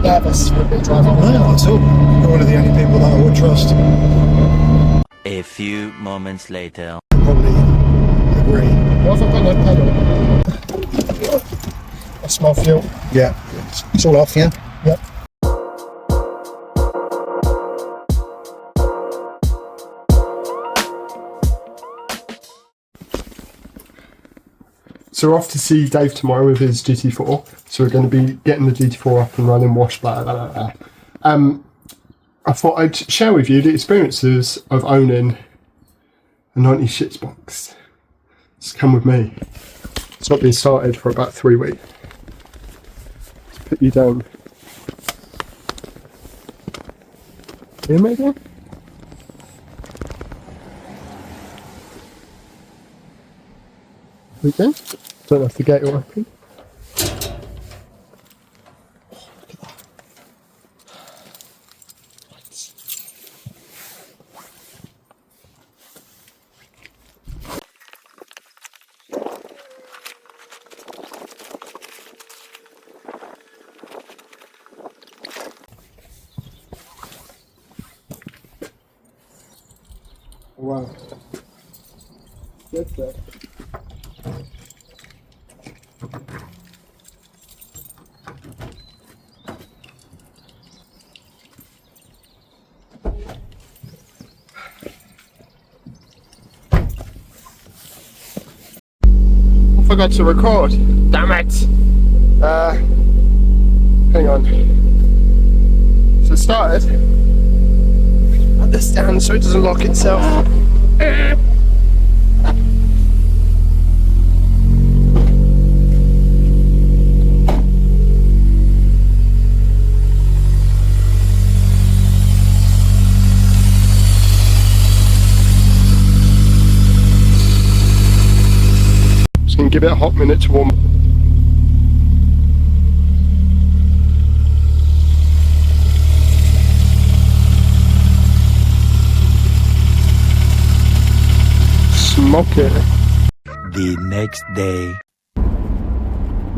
nervous with me driving? No, not at all. You're one of the only people that I would trust. A few moments later. Probably agree. What have I got no pedal? I smell fuel. Yeah, it's all off, yeah? Yep. So we're off to see Dave tomorrow with his GT4. So we're going to be getting the GT4 up and running, wash, blah, blah, blah, blah. I thought I'd share with you the experiences of owning a 90 shits box. Just come with me. It's not been started for about 3 weeks. Let's put you down. Here maybe? We go. Don't have to get it open. Wow. Good stuff. I forgot to record. Damn it! Hang on. So it started. Put this down so it doesn't lock itself. Just gonna give it a hot minute to warm up. Smoke it. The next day.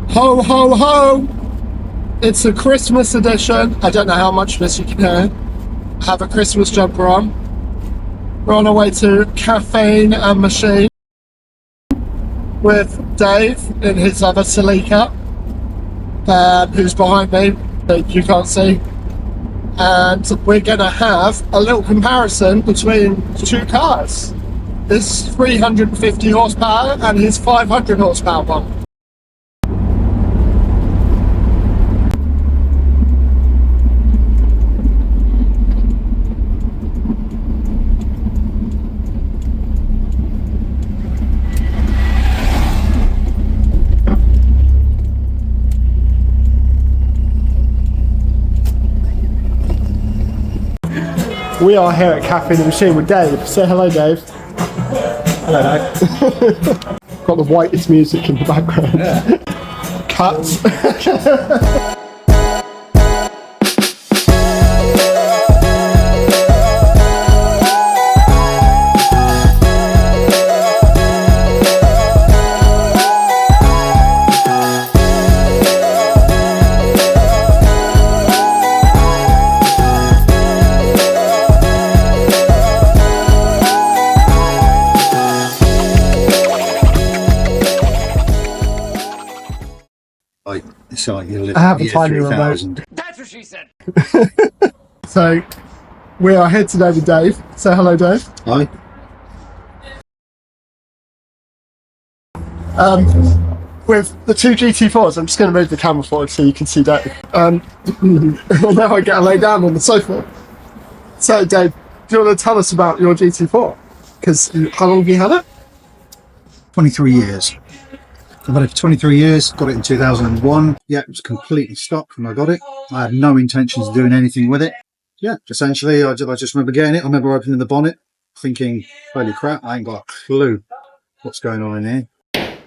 Ho ho ho! It's a Christmas edition. I don't know how much of this you can hear. I have a Christmas jumper on. We're on our way to Caffeine and Machine with Dave in his other Celica, who's behind me that you can't see. And we're gonna have a little comparison between two cars. This 350 horsepower and his 500 horsepower one. We are here at Caffeine and Machine with Dave. Say hello, Dave. Hello. Got the whitest music in the background. Yeah. Cuts. So you I have a tiny remote. That's what she said. So we are here today with Dave. Say hello, Dave. Hi. With the two GT4s, I'm just going to move the camera forward so you can see Dave. Now I get to lay down on the sofa. So Dave, do you want to tell us about your GT4? Because how long have you had it? 23 years. I've had it for 23 years, got it in 2001. Yeah, it was completely stock when I got it. I had no intentions of doing anything with it. Yeah, essentially, I just remember getting it. I remember opening the bonnet, thinking, holy crap, I ain't got a clue what's going on in here.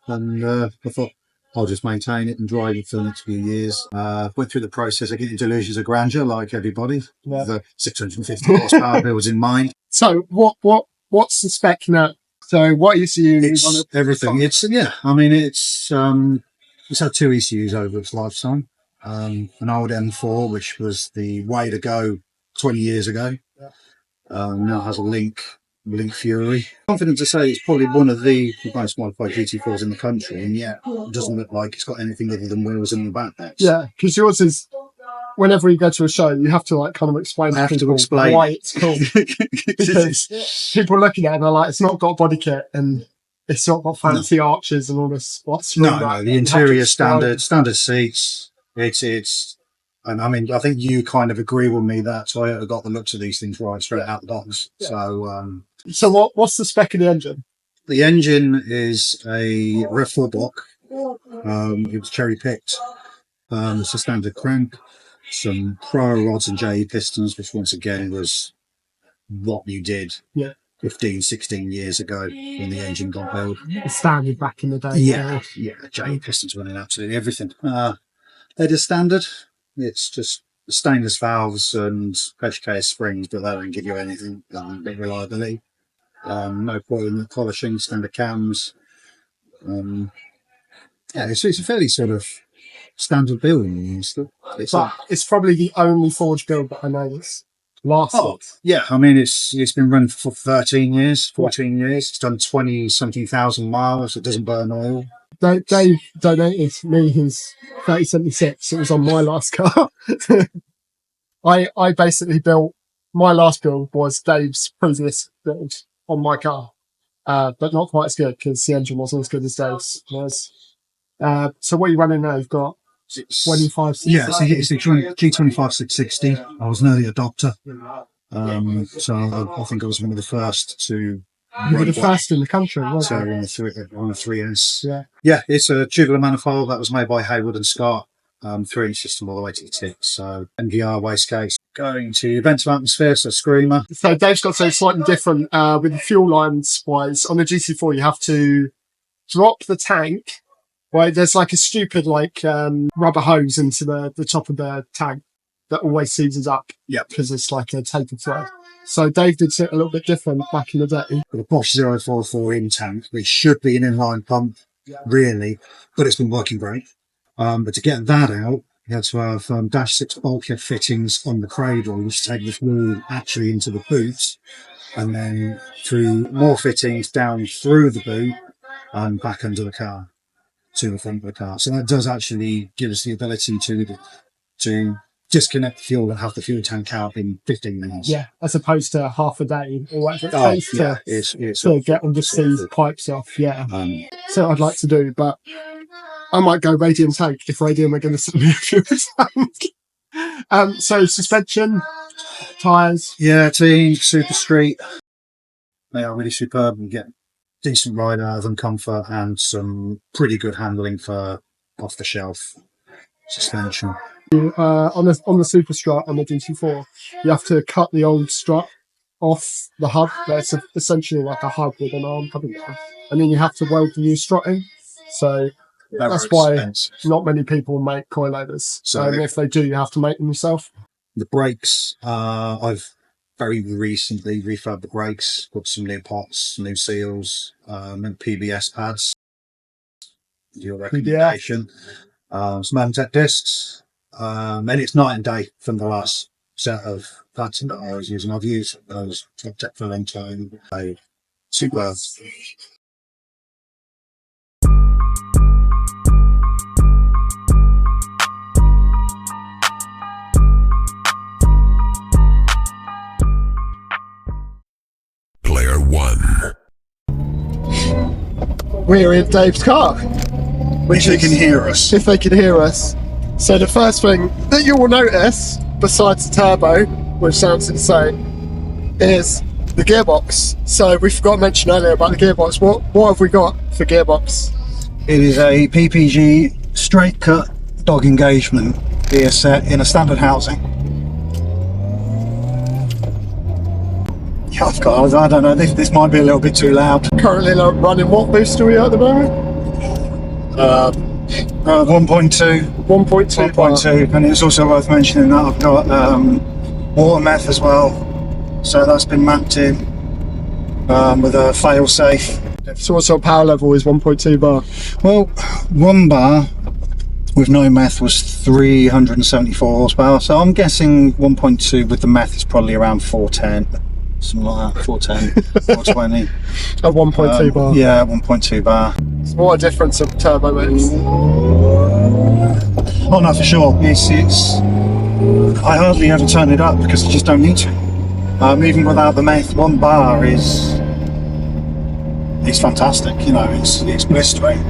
And I thought, I'll just maintain it and drive it for the next few years. Went through the process of getting delusions of grandeur, like everybody. Yeah. The 650 horsepower builds in mind. So what's the spec now? So what is you? It's everything. It's I mean, it's It's had 2 ECUs over its lifetime. An old M4, which was the way to go 20 years ago. Now has a Link Fury. Confident to say it's probably one of the most modified GT4s in the country, and yet it doesn't look like it's got anything other than wheels in the back next. Yeah, because yours is, whenever you go to a show, you have to like kind of explain to people why it's cool. Because people are looking at it and they're like, it's not got a body kit and it's not got fancy arches and all this. What's no, the interior standard seats. It's, and I mean, I think you kind of agree with me that Toyota got the looks of these things right straight out the box. Yeah. So what's the spec of the engine? The engine is a Rev4 block. It was cherry picked. It's a standard crank, some cryo rods and JE pistons, which once again was what you did 15, 16 years ago when the engine got built. Standard back in the day. Yeah, JE pistons running absolutely everything. They're just standard. It's just stainless valves and pressure case springs, but they don't give you anything, big reliability. No point in the polishing, standard cams. It's a fairly sort of standard build. It's probably the only forged build that I know that's lasted. Oh, yeah, I mean, it's been running for 13 years, 14 years. It's done 20-something thousand miles. It doesn't burn oil. Dave donated me his 3076. It was on my last car. I basically built, my last build was Dave's previous build on my car, but not quite as good because the engine wasn't as good as Dave's was. So what are you running now? You've got 25. Yeah, it's the G25 660. I was an early adopter, so I think I was one of the first to. You were the first in the country, wasn't you? On a 3S. Yeah, it's a tubular manifold that was made by Hayward and Scott. 3-inch system all the way to the tip. So NVR wastegate. Going to vent of atmosphere, so screamer. So Dave's got something slightly different with the fuel lines wise. On the GT4, you have to drop the tank. Well, there's like a stupid rubber hose into the top of the tank that always seizes up. Yeah, because it's like a tapered thread. So Dave did it a little bit different back in the day. With a Bosch 044 in tank, which should be an inline pump, really, but it's been working great. But to get that out, you had to have dash 6 bulkhead fittings on the cradle, which take the fluid actually into the boot, and then through more fittings down through the boot and back under the car to the front of the car. So that does actually give us the ability to disconnect the fuel and have the fuel tank out in 15 minutes. Yeah, as opposed to half a day or whatever it takes to get all the pipes off. Yeah, so I'd like to do, but I might go radium tank if radium are going to send me a fuel tank. So suspension, tyres. Yeah, Team Super Street. They are really superb and get decent ride out of them, comfort, and some pretty good handling for off-the-shelf suspension. On the Super Strut on the GT4, you have to cut the old strut off the hub. That's essentially like a hub with an arm coming down, and then you have to weld the new strut in. So that's why not many people make coilovers. So if they do, you have to make them yourself. The brakes, I've very recently refurbed the brakes, put some new pots, new seals, and PBS pads. Your recommendation. Some Mantec discs. And it's night and day from the last set of pads that I was using. I've used those Tech for a long time. Superb. Player 1. We're in Dave's car. Which they can hear us. If they can hear us. So the first thing that you will notice, besides the turbo, which sounds insane, is the gearbox. So we forgot to mention earlier about the gearbox. What have we got for gearbox? It is a PPG straight cut dog engagement gear set in a standard housing. Yeah, I don't know, this might be a little bit too loud. Currently running what boost are we at the moment? 1.2. 1.2, and it's also worth mentioning that I've got water meth as well, so that's been mapped in with a fail safe. So what sort of power level is 1.2 bar? Well, 1 bar with no meth was 374 horsepower, so I'm guessing 1.2 with the meth is probably around 410, something like that, 410, 420. At 1.2 bar. Yeah, 1.2 bar. What a difference of turbo is. Oh no, for sure. It's I hardly ever turn it up because I just don't need to. Even without the meth, 1 bar is fantastic. You know, it's blistering.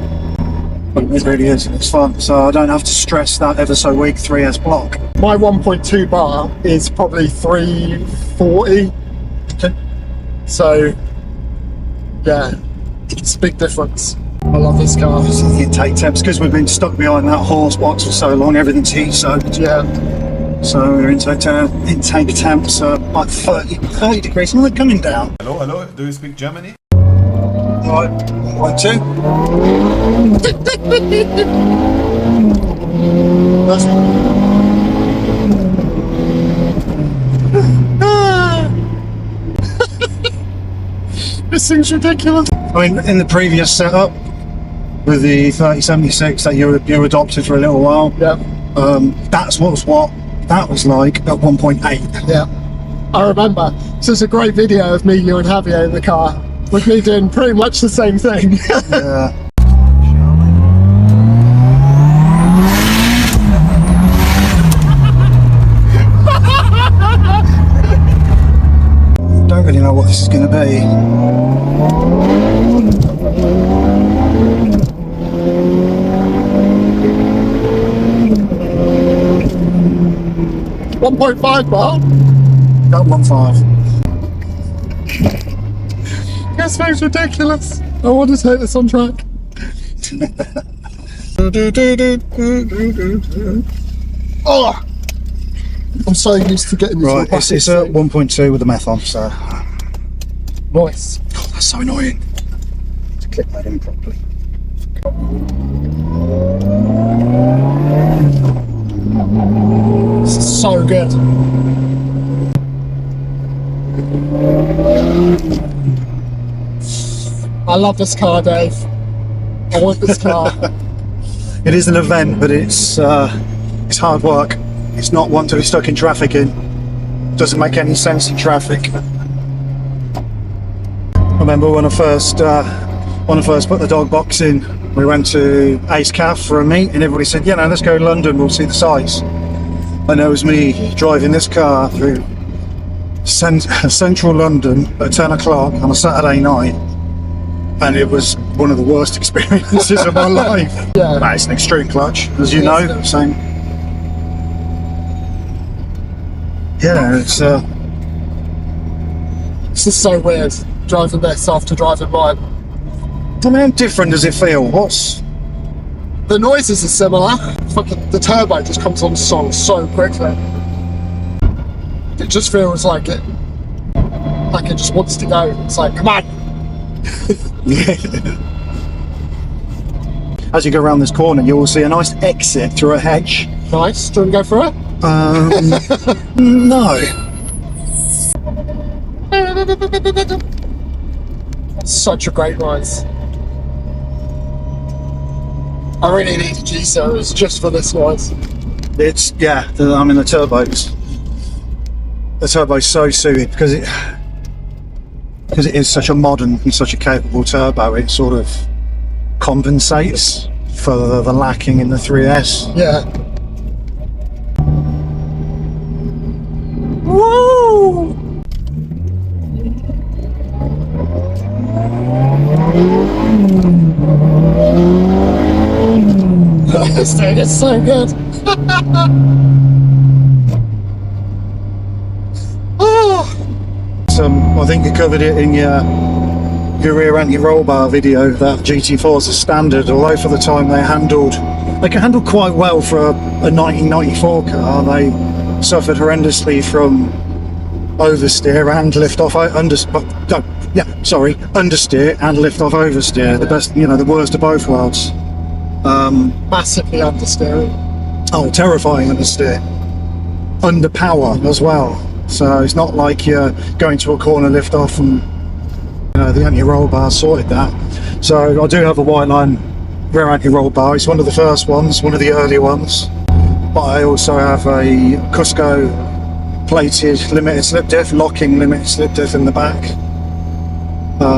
It really is. It's fun. So I don't have to stress that ever so weak 3S block. My 1.2 bar is probably 340. Okay. So yeah, it's a big difference. I love this car. The intake temps, because we've been stuck behind that horse box for so long, everything's heat soaked. Yeah. So our intake temps are like 30 degrees, and they're coming down. Hello, hello, do you speak Germany? Right, 1.2. This thing's ridiculous. I mean, in the previous setup with the 3076 that you adopted for a little while, Yeah. that's what that was like at 1.8. Yeah. I remember. So it's a great video of me, you and Javier in the car, with me doing pretty much the same thing. Yeah. Don't really know what this is going to be. 1.5 bar. Got 1.5. This thing's ridiculous. I want to take this on track. Oh, I'm so used to getting this. Right, it's at 1.2 with the meth on, so. Nice. Oh, that's so annoying. To click that in properly. This is so good. I love this car, Dave. I want this car. It is an event, but it's hard work. It's not one to be stuck in traffic in. Doesn't make any sense in traffic. I remember when I first put the dog box in, we went to Ace Cav for a meet, and everybody said, "Yeah, no, let's go to London. We'll see the sights." And it was me driving this car through central London at 10 o'clock on a Saturday night, and it was one of the worst experiences of my life. Yeah. But it's an extreme clutch, as you know. So yeah, it's This is so weird, driving this after driving mine. I mean, how different does it feel? The noises are similar. Fucking the turbo just comes on so quickly. It just feels like it just wants to go. It's like, come on. As you go around this corner, you will see a nice exit through a hedge. Nice. Do you want to go for it? No. Such a great noise. I really need a G-Series just for this noise. It's, yeah, the turbo's so suited because it is such a modern and such a capable turbo. It sort of compensates for the lacking in the 3S. Yeah. Woo! This thing is so good. Oh. I think you covered it in your rear anti-roll bar video that GT4s are standard, although for the time they can handle quite well for a 1994 car. They suffered horrendously from oversteer and lift off understeer and lift off oversteer. The best, the worst of both worlds. Massively understeering. Oh, terrifying understeer. Under power as well. So it's not like you're going to a corner lift off and the anti-roll bar sorted that. So I do have a white line rear anti-roll bar. It's one of the first ones, one of the early ones. But I also have a Cusco plated limited slip diff, locking limited slip diff in the back.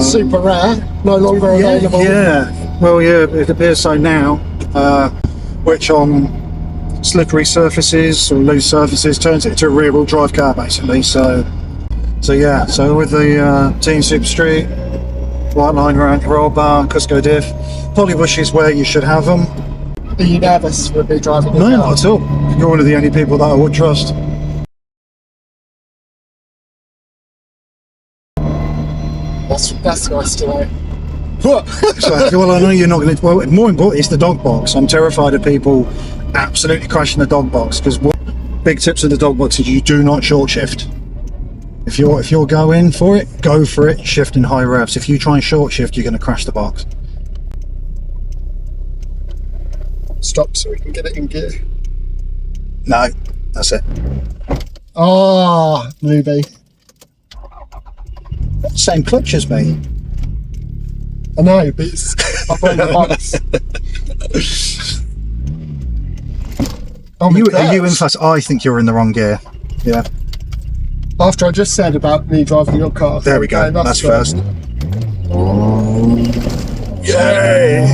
Super rare, no longer available. Yeah, well, yeah, it appears so now. Which on slippery surfaces or loose surfaces turns it into a rear-wheel drive car, basically. So yeah. So with the Team Super Street, white line rear anti-roll bar, Cusco diff, polybush is where you should have them. Are you nervous with me driving? No, not at all. You're one of the only people that I would trust. That's nice to know. So, well, I know you're not going to. Well, more important is the dog box. I'm terrified of people absolutely crashing the dog box, because big tips of the dog box is you do not short shift. If you're going for it, go for it. Shift in high revs. If you try and short shift, you're going to crash the box. Stop so we can get it in gear. No, that's it. Ah, newbie. Same clutch as me. I know, but it's up on the box. Are you in first? I think you're in the wrong gear. Yeah. After I just said about me driving your car. There we go. Okay, that's first. Yay!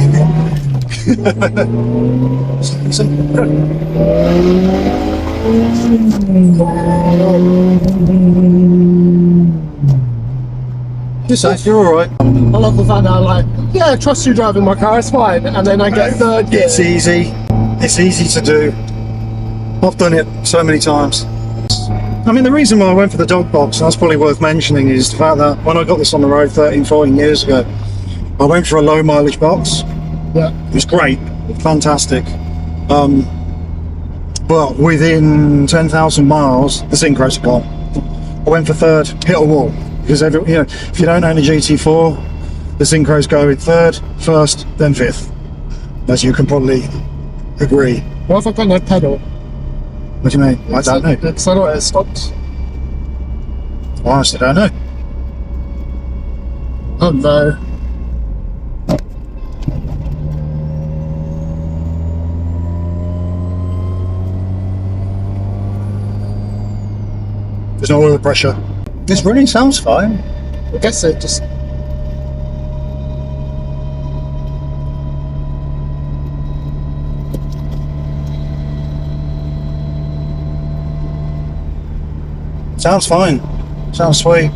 You're alright. I love the fact that I'm like, yeah, I trust you driving my car, it's fine. And then I get third gear. It's easy. It's easy to do. I've done it so many times. I mean, the reason why I went for the dog box, and that's probably worth mentioning, is the fact that when I got this on the road 13, 14 years ago, I went for a low mileage box. Yeah. It was great, fantastic. But within 10,000 miles, the synchros are gone. I went for third, hit a wall. Because if you don't own a GT4, the synchros go in third, first, then fifth. As you can probably agree. What if I've got no pedal? What do you mean? I don't know. It's not it stopped. I honestly don't know. Oh no. There's no oil pressure. This running sounds fine. I guess it just... Sounds fine. Sounds sweet.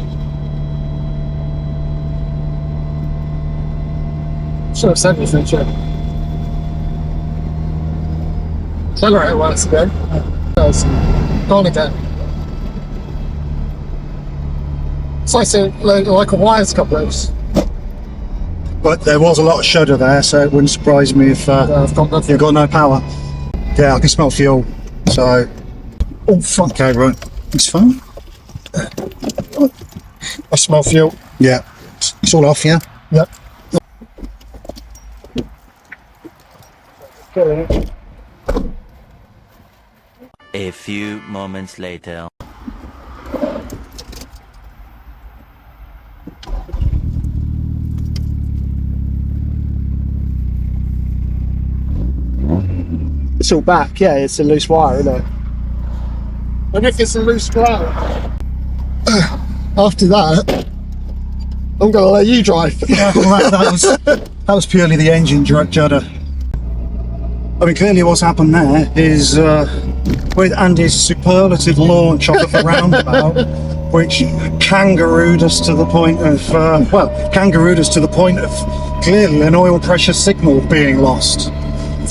Should have said anything, should have. Accelerator once again. Gone again. It's like a wires couplers. But there was a lot of shudder there, so it wouldn't surprise me if I've got nothing. you've got no power. Yeah, I can smell fuel. So, Oh fuck. okay, right. It's fine. I smell fuel. Yeah. It's all off, yeah? Yep. A few moments later. It's all back, yeah, it's a loose wire, isn't it? I wonder if it's a loose wire. After that, I'm gonna let you drive. Yeah, well, that was purely the engine judder. I mean, clearly what's happened there is with Andy's superlative launch off of a roundabout, which kangarooed us to the point of, kangarooed us to the point of clearly an oil pressure signal being lost,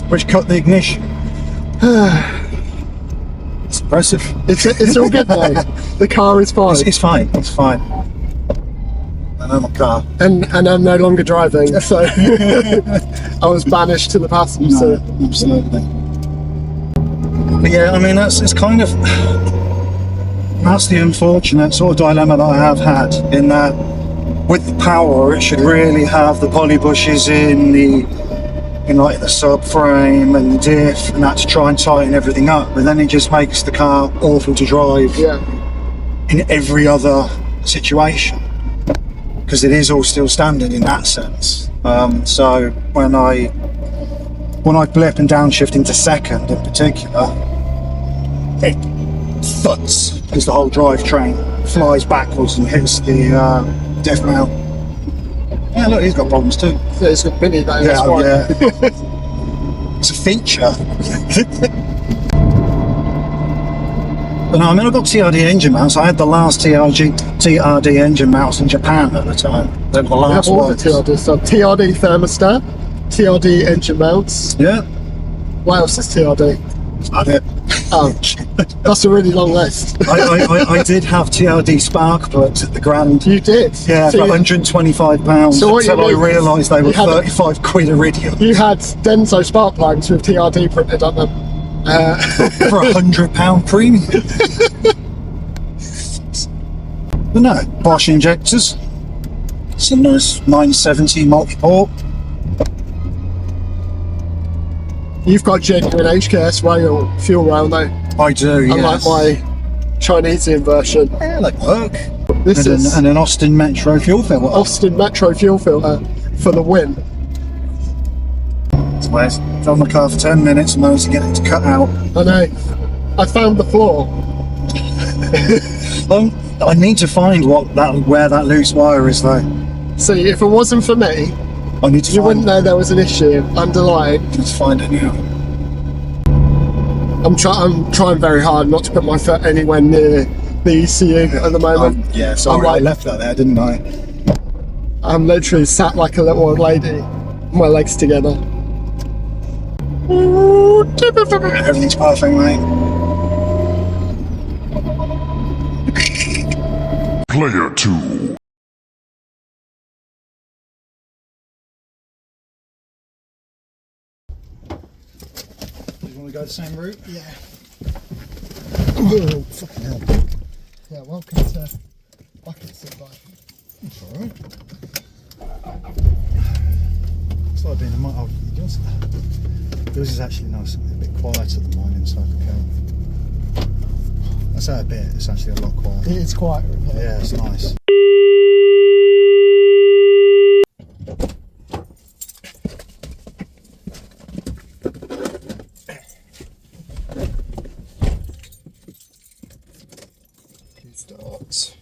which cut the ignition. It's impressive. It's all good though. The car is fine. It's fine. It's fine. I know my car. And I'm no longer driving, so I was banished to the passenger seat. No, absolutely. But yeah, I mean, that's the unfortunate sort of dilemma that I have had, in that with the power, it should really have the poly bushes in like the subframe and the diff and that to try and tighten everything up, but then it just makes the car awful to drive in every other situation, because it is all still standard in that sense. So when I when I blip and downshift into second in particular, it thuds because the whole drivetrain flies backwards and hits the diff mount. Yeah, look, he's got problems too. Yeah, it's got Billy though. Yeah, That's right. yeah. It's a feature. But no, I mean, I've got TRD engine mounts. I had the last TRD engine mounts in Japan at the time. They were the We have last all the ones. TRD stuff. TRD thermostat, TRD engine mounts. Yeah, What else is TRD? that's it. Oh, that's a really long list. I did have TRD spark plugs at the Grand. You did? Yeah, So for you- £125 So what until I you mean- realised they were you had- 35 quid iridium You had Denso spark plugs with TRD printed on them. for £100 premium. But no, Bosch injectors. Some nice 970 multi-port. You've got genuine HKS rail, fuel rail though. I do, Unlike yes. my Chinesian version. Yeah, they work. This is And an Austin Metro fuel filter. Austin Metro fuel filter for the win. So I drove my car for 10 minutes and managed to get it to cut out. I know. I found the flaw. I need to find where that loose wire is though. See, if it wasn't for me, I need to you find wouldn't know there was an issue underlying. Let's find it now. I'm trying very hard not to put my foot anywhere near the ECU at the moment. Yeah, sorry, I'm like- I left that there, didn't I? I'm literally sat like a little old lady, my legs together. Everything's perfect, mate. Player 2. You want to go the same route? Yeah. Oh, fucking hell. Yeah, welcome to Buckets of Life. It's alright. It's like being a mine. Yours is actually nice, a bit quieter than mine inside the car. I say a bit, it's actually a lot quieter. It is quieter in here. Yeah, it's nice. Start.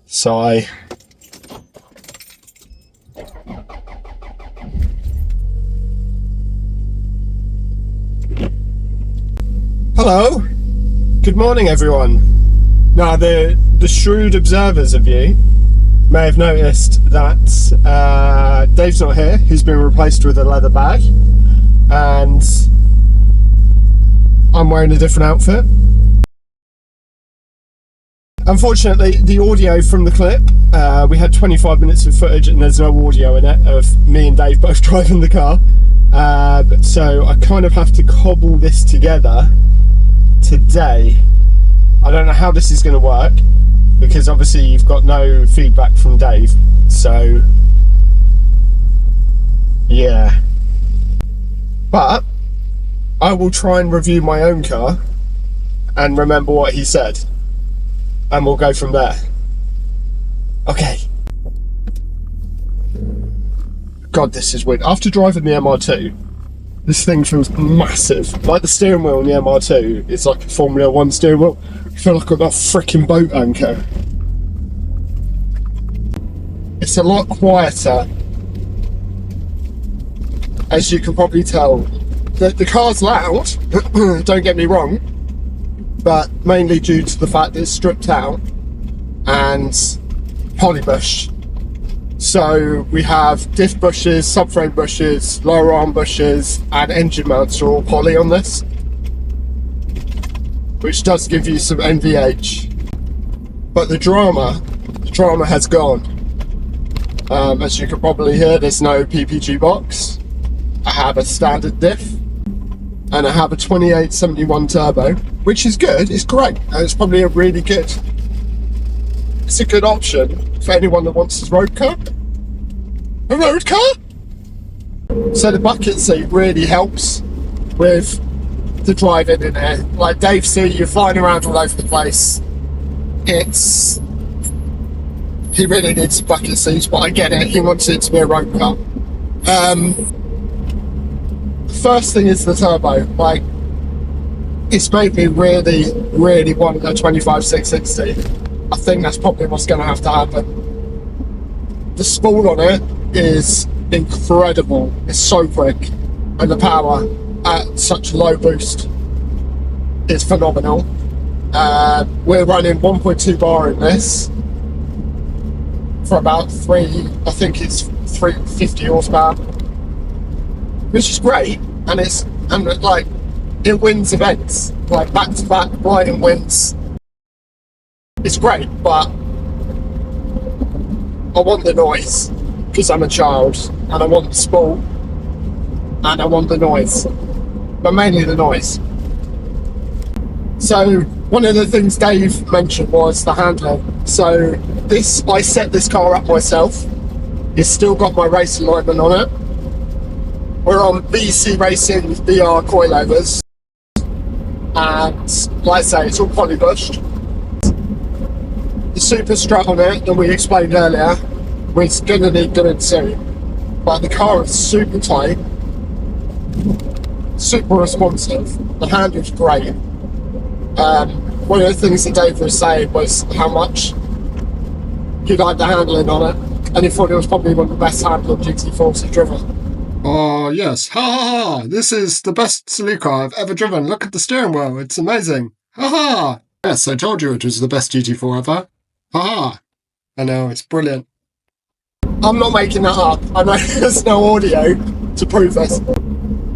Sigh. Hello. Good morning, everyone. Now, the shrewd observers of you may have noticed that Dave's not here. He's been replaced with a leather bag, and I'm wearing a different outfit. Unfortunately, the audio from the clip, we had 25 minutes of footage and there's no audio in it of me and Dave both driving the car. So I kind of have to cobble this together today. I don't know how this is going to work because obviously you've got no feedback from Dave. So, yeah. But I will try and review my own car and remember what he said. And we'll go from there. Okay. God, this is weird. After driving the MR2, this thing feels massive. Like the steering wheel on the MR2, it's like a Formula 1 steering wheel. I feel like I've got a freaking boat anchor. It's a lot quieter. As you can probably tell. The car's loud, don't get me wrong. But mainly due to the fact that it's stripped out and polybushed. So we have diff bushes, subframe bushes, lower arm bushes, and engine mounts are all poly on this, which does give you some NVH. But the drama has gone. As you can probably hear, there's no PPG box. I have a standard diff. And I have a 2871 turbo, which is good, it's great. It's probably a really good, it's a good option for anyone that wants a road car. A road car? So the bucket seat really helps with the driving in there. Like Dave said, you're flying around all over the place. he really needs bucket seats, but I get it. He wants it to be a road car. First thing is the turbo. Like, it's made me really, really want a 25660. I think that's probably what's going to have to happen. The spool on it is incredible. It's so quick, and the power at such a low boost is phenomenal. We're running 1.2 bar in this for about I think it's 350 horsepower, which is great, and like it wins events, like back to back Brighton wins. It's great, but I want the noise because I'm a child, and I want the spool, and I want the noise, but mainly the noise. So one of the things Dave mentioned was the handling. So I set this car up myself. It's still got my race alignment on it. We're on BC Racing VR coilovers, and like I say, it's all polybushed. The super strut on it that we explained earlier, we're going to need doing soon, but the car is super tight, super responsive. The handle's great. One of the things that Dave was saying was how much he liked the handling on it, and he thought it was probably one of the best handling GT4s he's driven. Oh, yes. Ha ha ha! This is the best Celica I've ever driven. Look at the steering wheel. It's amazing. Ha ha! Yes, I told you it was the best GT4 ever. Ha ha! I know, it's brilliant. I'm not making that up. I know there's no audio to prove this.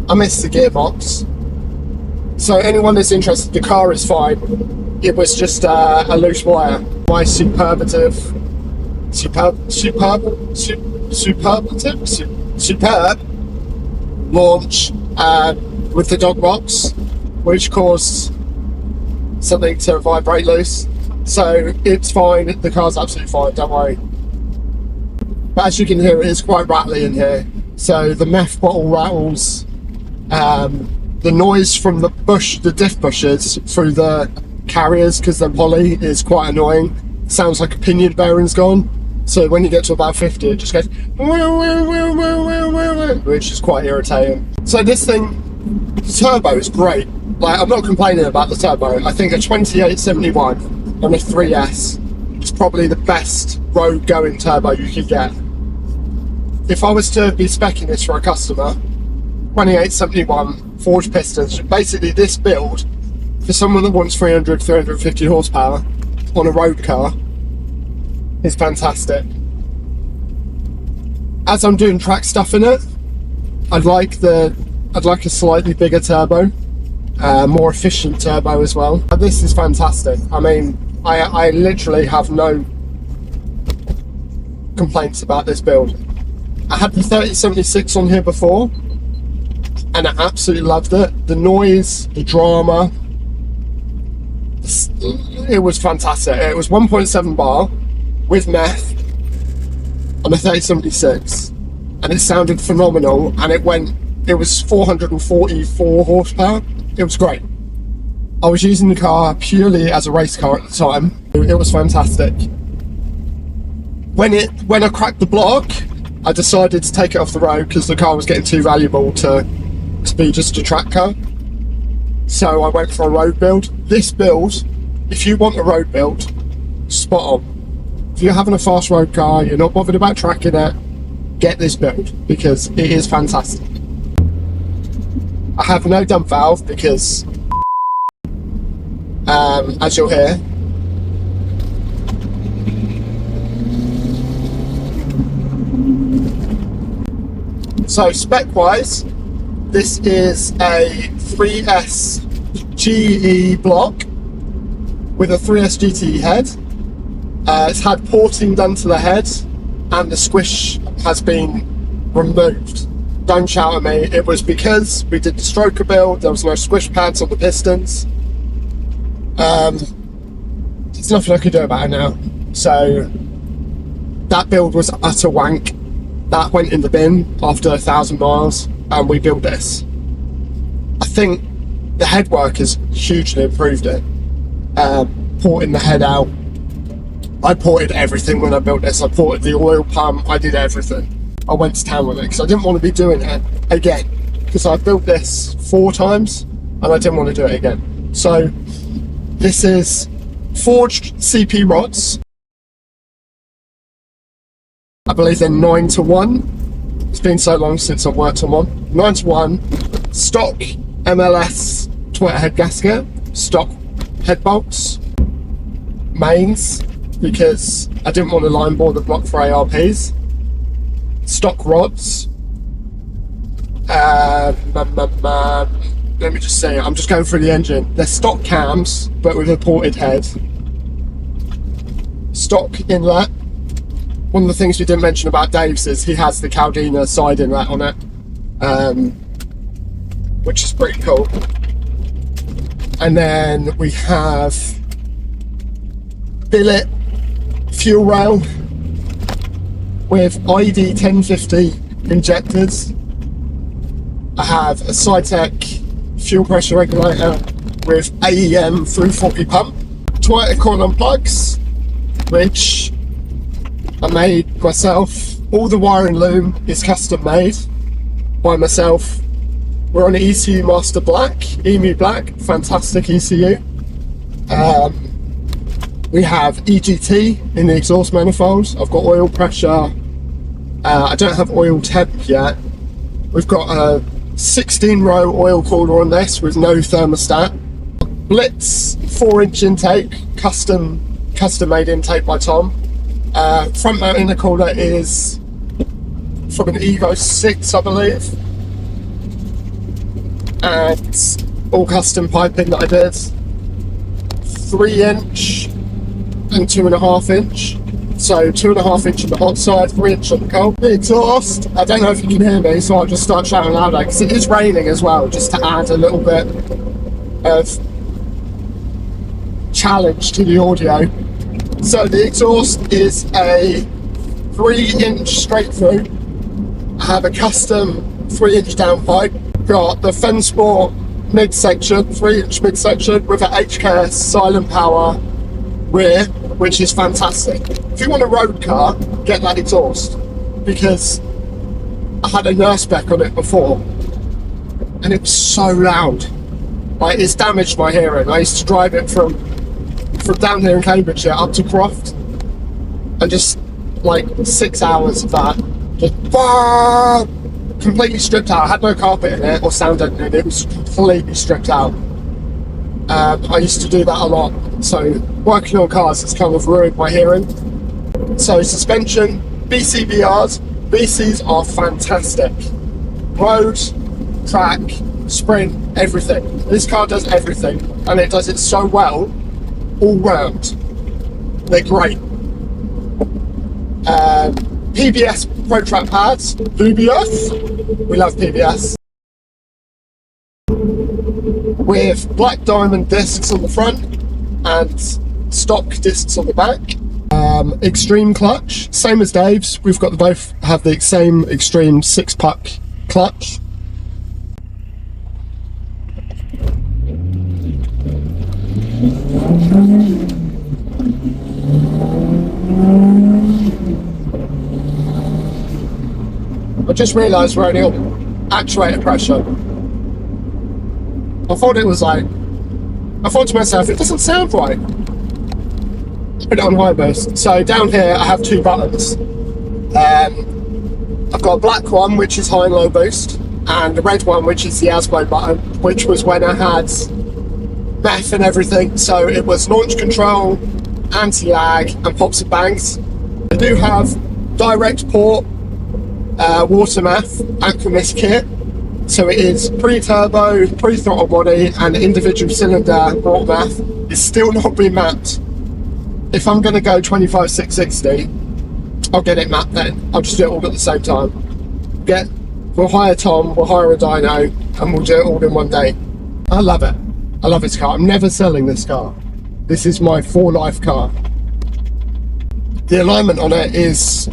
I missed the gearbox. So anyone that's interested, the car is fine. It was just a loose wire. My superb launch with the dog box, which caused something to vibrate loose. So it's fine. The car's absolutely fine. Don't worry. But as you can hear, it is quite rattly in here. So the meth bottle rattles. The noise from the diff bushes through the carriers, because they're poly, is quite annoying. Sounds like a pinion bearing's gone. So when you get to about 50, it just goes, which is quite irritating. So this thing, the turbo is great. Like, I'm not complaining about the turbo. I think a 2871 on a 3S is probably the best road going turbo you could get. If I was to be speccing this for a customer, 2871 forged pistons, basically this build for someone that wants 350 horsepower on a road car is fantastic. As I'm doing track stuff in it, I'd like a slightly bigger turbo, more efficient turbo as well. But this is fantastic. I mean, I literally have no complaints about this build. I had the 3076 on here before, and I absolutely loved it. The noise, the drama, it was fantastic. It was 1.7 bar with meth on a 3076, and it sounded phenomenal, and it was 444 horsepower. It was great. I was using the car purely as a race car at the time. It was fantastic. When I cracked the block, I decided to take it off the road because the car was getting too valuable to be just a track car. So I went for a road build. This build, if you want a road build, spot on. If you're having a fast road car, you're not bothered about tracking it, get this build because it is fantastic. I have no dump valve because, as you'll hear, so spec-wise, this is a 3S GE block with a 3S GT head. It's had porting done to the head, and the squish has been removed. Don't shout at me. It was because we did the stroker build. There was no squish pads on the pistons. There's nothing I could do about it now. So that build was utter wank. That went in the bin after 1,000 miles, and we built this. I think the headwork has hugely improved it. Porting the head out, I ported everything when I built this. I ported the oil pump, I did everything. I went to town with it because I didn't want to be doing it again, because I built this 4 times and I didn't want to do it again. So this is forged CP rods. I believe they're 9-to-1. It's been so long since I've worked on one. 9-to-1, stock MLS Toyota head gasket, stock head bolts, mains, because I didn't want to line bore the block for ARPs, stock rods, let me just say, I'm just going through the engine. They're stock cams, but with a ported head, stock inlet. One of the things we didn't mention about Dave's is he has the Caldina side inlet on it, which is pretty cool. And then we have billet fuel rail with ID 1050 injectors. I have a Cytec fuel pressure regulator with AEM 340 pump. Toyota coil plugs, which I made myself. All the wiring loom is custom made by myself. We're on an ECU Master Black, EMU Black, fantastic ECU. We have EGT in the exhaust manifolds. I've got oil pressure. I don't have oil temp yet. We've got a 16-row oil cooler on this with no thermostat. Blitz 4-inch intake, custom made intake by Tom. Front mount intercooler is from an Evo 6, I believe, and all custom piping that I did. 3-inch and 2.5-inch. So 2.5-inch on the hot side, 3-inch on the cold. The exhaust, I don't know if you can hear me, so I'll just start shouting louder because it is raining as well, just to add a little bit of challenge to the audio. So the exhaust is a 3-inch straight through. I have a custom 3-inch downpipe. Got the Fensport midsection, 3-inch midsection with an HKS silent power rear, which is fantastic. If you want a road car, get that exhaust, because I had a nurseback on it before and it was so loud. Like, it's damaged my hearing. I used to drive it from down here in Cambridgeshire up to Croft, and just like 6 hours of that, just completely stripped out. I had no carpet in it or sound in it. It was completely stripped out. I used to do that a lot. So working on cars has kind of ruined my hearing. So suspension, BCBRs. BCs are fantastic. Road, track, sprint, everything. This car does everything, and it does it so well all round. They're great. PBS Pro Track pads, PBS. We love PBS. With black diamond discs on the front and stock discs on the back. Extreme clutch, same as Dave's. We've got both have the same extreme 6-puck clutch. I just realised we're only on actuator pressure. I thought to myself, it doesn't sound right. Put it on high burst. So down here I have 2 buttons. I've got a black one which is high and low boost, and the red one which is the ASBO button, which was when I had MEF and everything. So it was launch control, anti-lag and pops and bangs. I do have direct port water MEF Aquamis kit. So it is pre-turbo, pre-throttle body and individual cylinder water MEF. It's still not been mapped. If I'm going to go 25/660, I'll get it mapped then. I'll just do it all at the same time. We'll hire Tom, we'll hire a dyno, and we'll do it all in one day. I love it. I love this car. I'm never selling this car. This is my for life car. The alignment on it is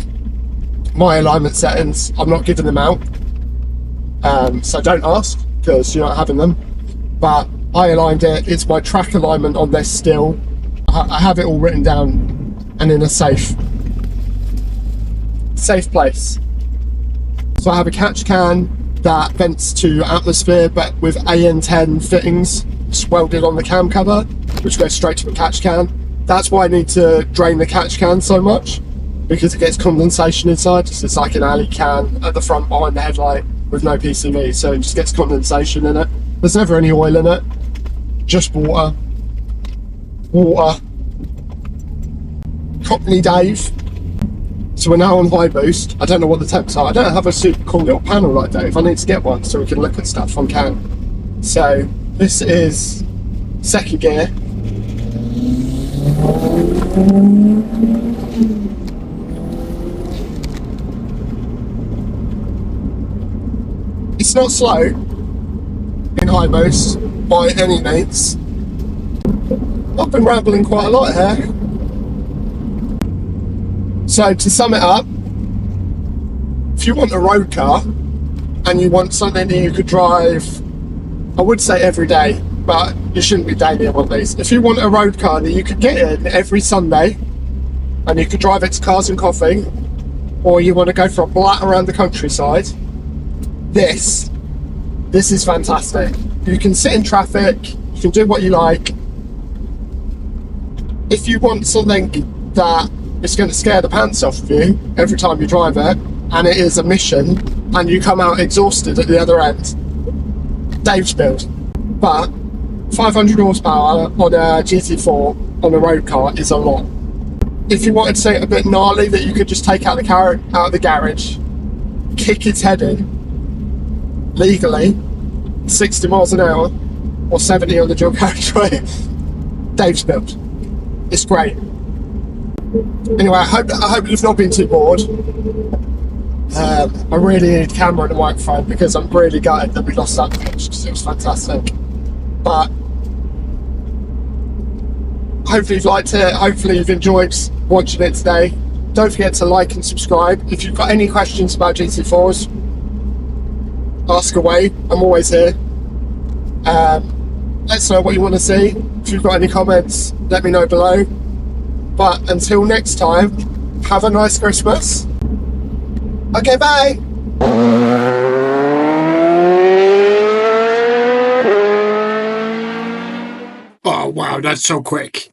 my alignment settings. I'm not giving them out. So don't ask, because you're not having them. But I aligned it. It's my track alignment on this still. I have it all written down and in a safe place. So I have a catch can that vents to atmosphere, but with AN10 fittings welded on the cam cover, which goes straight to the catch can. That's why I need to drain the catch can so much, because it gets condensation inside. So it's like an alley can at the front behind the headlight with no PCV, so it just gets condensation in it. There's never any oil in it, just water. Cockney Dave. So we're now on high boost. I don't know what the temps are. I don't have a super cool little panel like Dave. I need to get one so we can look at stuff on cam. So this is second gear. It's not slow in high boost by any means. I've been rambling quite a lot here. So to sum it up, if you want a road car and you want something that you could drive, I would say every day, but you shouldn't be daily on these. If you want a road car that you could get in every Sunday and you could drive it to Cars and Coffee, or you want to go for a blat around the countryside, this is fantastic. You can sit in traffic, you can do what you like. If you want something that is going to scare the pants off of you every time you drive it, and it is a mission, and you come out exhausted at the other end, Dave's build. But 500 horsepower on a GT4 on a road car is a lot. If you wanted to say a bit gnarly that you could just take out of the garage, kick its head in legally, 60 miles an hour or 70 on the dual carriageway, Dave's build. It's great. Anyway, I hope you've not been too bored. I really need a camera and a microphone because I'm really gutted that we lost that pitch because it was fantastic. But hopefully you've liked it. Hopefully you've enjoyed watching it today. Don't forget to like and subscribe. If you've got any questions about GT4s, ask away. I'm always here. Let us know what you want to see. If you've got any comments, let me know below. But until next time, have a nice Christmas. Okay, bye. Oh, wow, that's so quick.